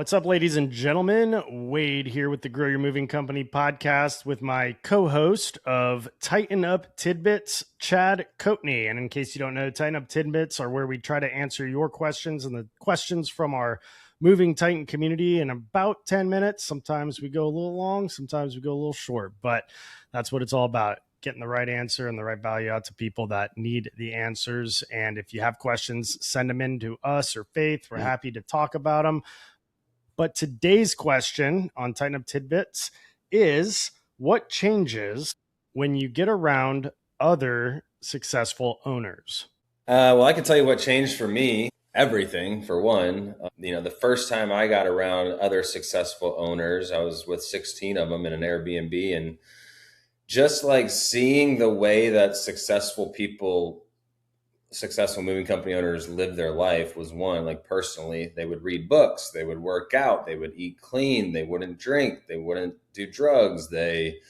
What's up, ladies and gentlemen? Wade here with the Grow Your Moving Company podcast with my co-host of Tighten Up Tidbits, Chad Coatney. And in case you don't know, Tighten Up Tidbits are where we try to answer your questions and the questions from our Moving Titan community in about 10 minutes. Sometimes we go a little long, sometimes we go a little short, but that's what it's all about. Getting the right answer and the right value out to people that need the answers. And if you have questions, send them in to us or Faith. We're happy to talk about them. But today's question on Tighten Up Tidbits is, what changes when you get around other successful owners? Well, I can tell you what changed for me. Everything, for one. The first time I got around other successful owners, I was with 16 of them in an Airbnb, and just like seeing the way that successful moving company owners live their life was one. Like, personally, they would read books, they would work out, they would eat clean, they wouldn't drink, they wouldn't do drugs, they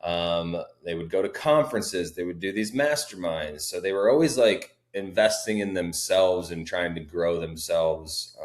would go to conferences, they would do these masterminds. So they were always like investing in themselves and trying to grow themselves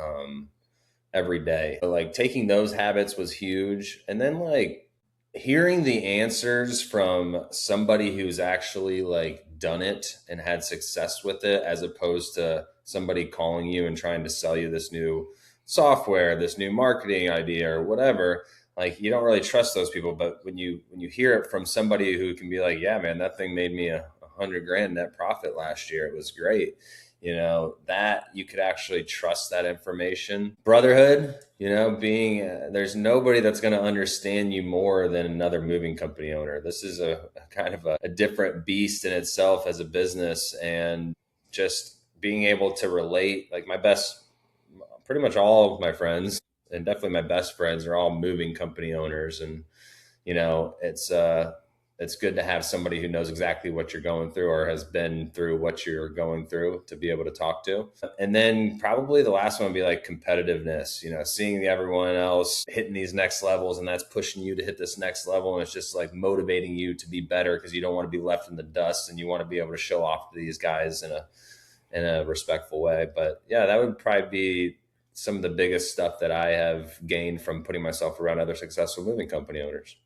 every day. But like, taking those habits was huge. And then like hearing the answers from somebody who's actually like done it and had success with it, as opposed to somebody calling you and trying to sell you this new software, this new marketing idea or whatever. Like, you don't really trust those people. But when you hear it from somebody who can be like, yeah, man, that thing made me $100,000 net profit last year, it was great. That you could actually trust that information. Brotherhood, being there's nobody that's going to understand you more than another moving company owner. This is a kind of a different beast in itself as a business, and just being able to relate. Like, pretty much all of my friends, and definitely my best friends, are all moving company owners. And, it's good to have somebody who knows exactly what you're going through or has been through what you're going through to be able to talk to. And then probably the last one would be like competitiveness, seeing everyone else hitting these next levels, and that's pushing you to hit this next level. And it's just like motivating you to be better, because you don't want to be left in the dust, and you want to be able to show off to these guys in a respectful way. But yeah, that would probably be some of the biggest stuff that I have gained from putting myself around other successful moving company owners.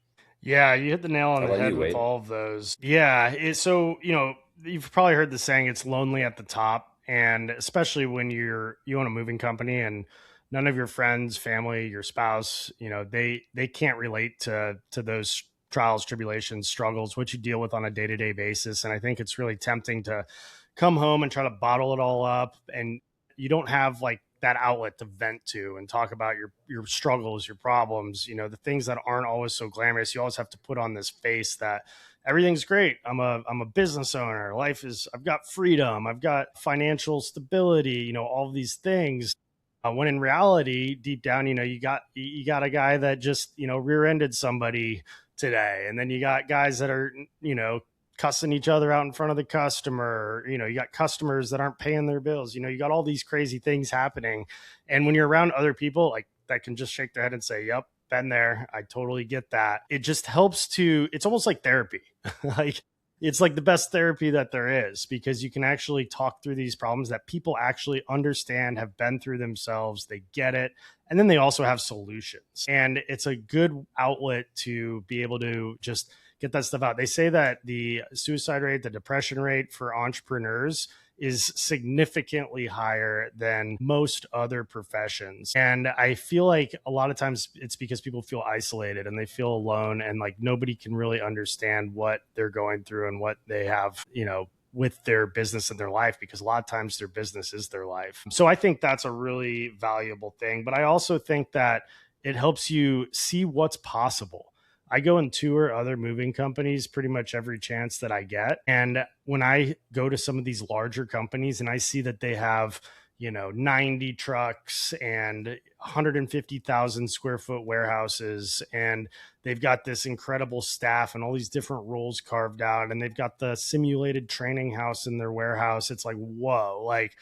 Yeah, you hit the nail on the head with all of those. Yeah. So, you've probably heard the saying, it's lonely at the top. And especially when you own a moving company and none of your friends, family, your spouse, they can't relate to those trials, tribulations, struggles, what you deal with on a day-to-day basis. And I think it's really tempting to come home and try to bottle it all up, and you don't have like that outlet to vent to and talk about your struggles, your problems, the things that aren't always so glamorous. You always have to put on this face that everything's great. I'm a business owner. I've got freedom. I've got financial stability, all of these things. When in reality, deep down, you got a guy that just, rear-ended somebody today. And then you got guys that are, cussing each other out in front of the customer. You got customers that aren't paying their bills. You got all these crazy things happening. And when you're around other people like that can just shake their head and say, yep, been there. I totally get that. It just helps it's almost like therapy. Like, it's like the best therapy that there is, because you can actually talk through these problems that people actually understand, have been through themselves. They get it. And then they also have solutions. And it's a good outlet to be able to just get that stuff out. They say that the suicide rate, the depression rate for entrepreneurs is significantly higher than most other professions. And I feel like a lot of times it's because people feel isolated and they feel alone, and like nobody can really understand what they're going through and what they have, with their business and their life, because a lot of times their business is their life. So I think that's a really valuable thing. But I also think that it helps you see what's possible. I go and tour other moving companies pretty much every chance that I get. And when I go to some of these larger companies and I see that they have, 90 trucks and 150,000 square foot warehouses, and they've got this incredible staff and all these different roles carved out, and they've got the simulated training house in their warehouse. It's like, whoa, like,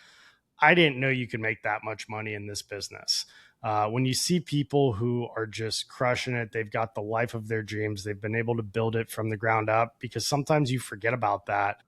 I didn't know you could make that much money in this business. When you see people who are just crushing it, they've got the life of their dreams. They've been able to build it from the ground up, because sometimes you forget about that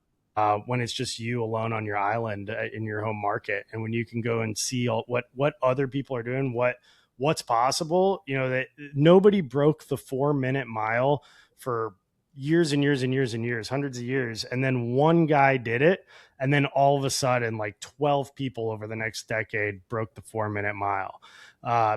when it's just you alone on your island in your home market. And when you can go and see what other people are doing, what what's possible. That nobody broke the 4-minute mile for years and years and years and years, hundreds of years. And then one guy did it. And then all of a sudden, like 12 people over the next decade broke the 4-minute mile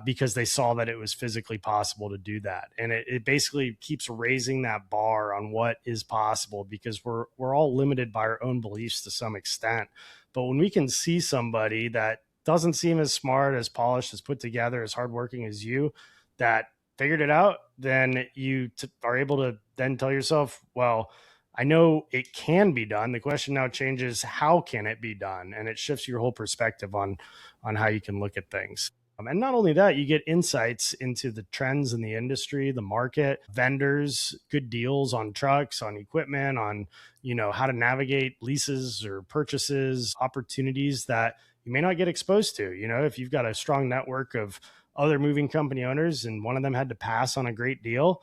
because they saw that it was physically possible to do that. And it basically keeps raising that bar on what is possible, because we're all limited by our own beliefs to some extent. But when we can see somebody that doesn't seem as smart, as polished, as put together, as hardworking as you, that figured it out, then you are able to then tell yourself, well, I know it can be done. The question now changes, how can it be done? And it shifts your whole perspective on how you can look at things. And not only that, you get insights into the trends in the industry, the market, vendors, good deals on trucks, on equipment, on, how to navigate leases or purchases, opportunities that you may not get exposed to. If you've got a strong network of other moving company owners and one of them had to pass on a great deal,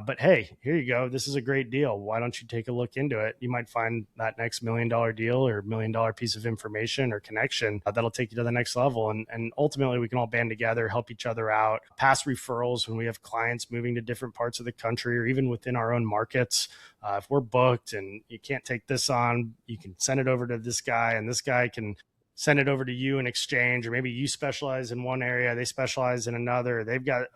but hey, here you go. This is a great deal. Why don't you take a look into it? You might find that next $1 million deal or $1 million piece of information or connection that'll take you to the next level. And ultimately, we can all band together, help each other out, pass referrals when we have clients moving to different parts of the country or even within our own markets. If we're booked and you can't take this on, you can send it over to this guy, and this guy can send it over to you in exchange. Or maybe you specialize in one area, they specialize in another. They've got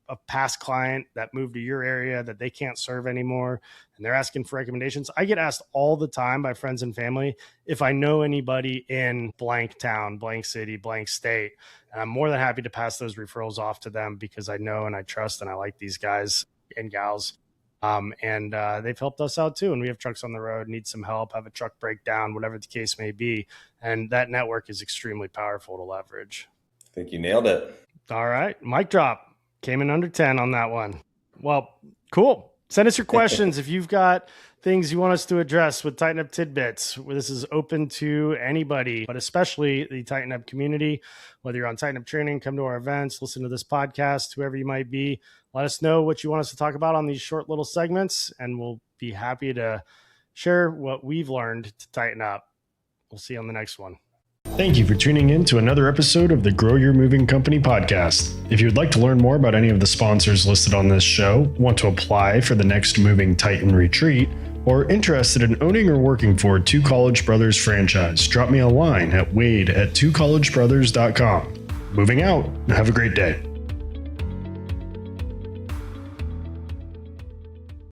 a past client that moved to your area that they can't serve anymore, and they're asking for recommendations. I get asked all the time by friends and family if I know anybody in blank town, blank city, blank state. And I'm more than happy to pass those referrals off to them because I know and I trust and I like these guys and gals. And they've helped us out too. And we have trucks on the road, need some help, have a truck breakdown, whatever the case may be. And that network is extremely powerful to leverage. I think you nailed it. All right. Mic drop. Came in under 10 on that one. Well, cool. Send us your questions if you've got things you want us to address with Tighten Up Tidbits. This is open to anybody, but especially the Tighten Up community. Whether you're on Tighten Up training, come to our events, listen to this podcast, whoever you might be, let us know what you want us to talk about on these short little segments, and we'll be happy to share what we've learned to tighten up. We'll see you on the next one. Thank you for tuning in to another episode of the Grow Your Moving Company podcast. If you'd like to learn more about any of the sponsors listed on this show, want to apply for the next Moving Titan retreat, or interested in owning or working for Two College Brothers franchise, drop me a line at wade@twocollegebrothers.com. Moving out. Have a great day.